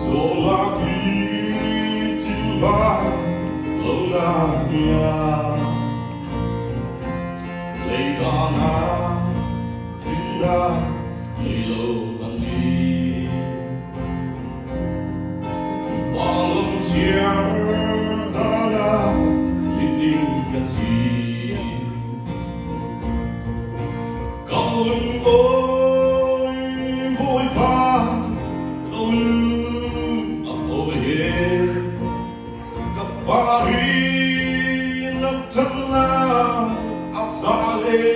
Соловьи луна дня, Leidana tinda nilolani, Valenciana litingkasi, Kalung oi boy pa, kalung apoye, kapari nagtala asale,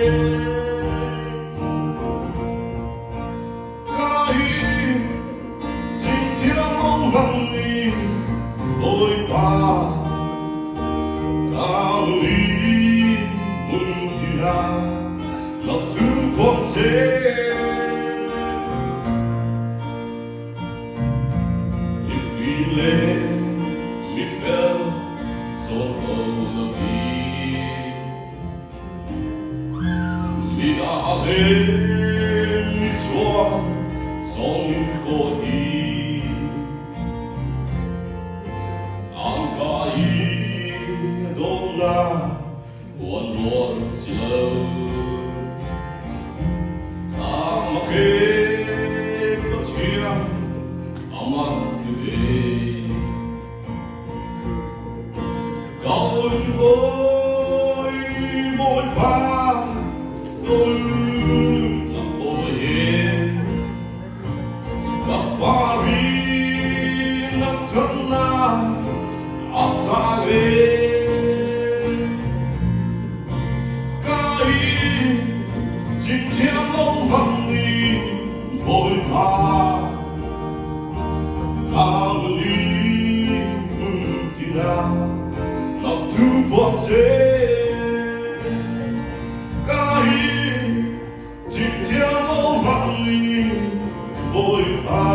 kahit sintiang mani boy pa, kaluli muntina natukonse. Mi felt so full of mi hade mi svar som på anka i dollar på en vårslö amake katia amante Kalung oi boy pa, kalung apoye, kapari nagtala asale, kahit sintiang mani boy pa, kaluli muntina natukonse, kahit sintiang mani boy pa.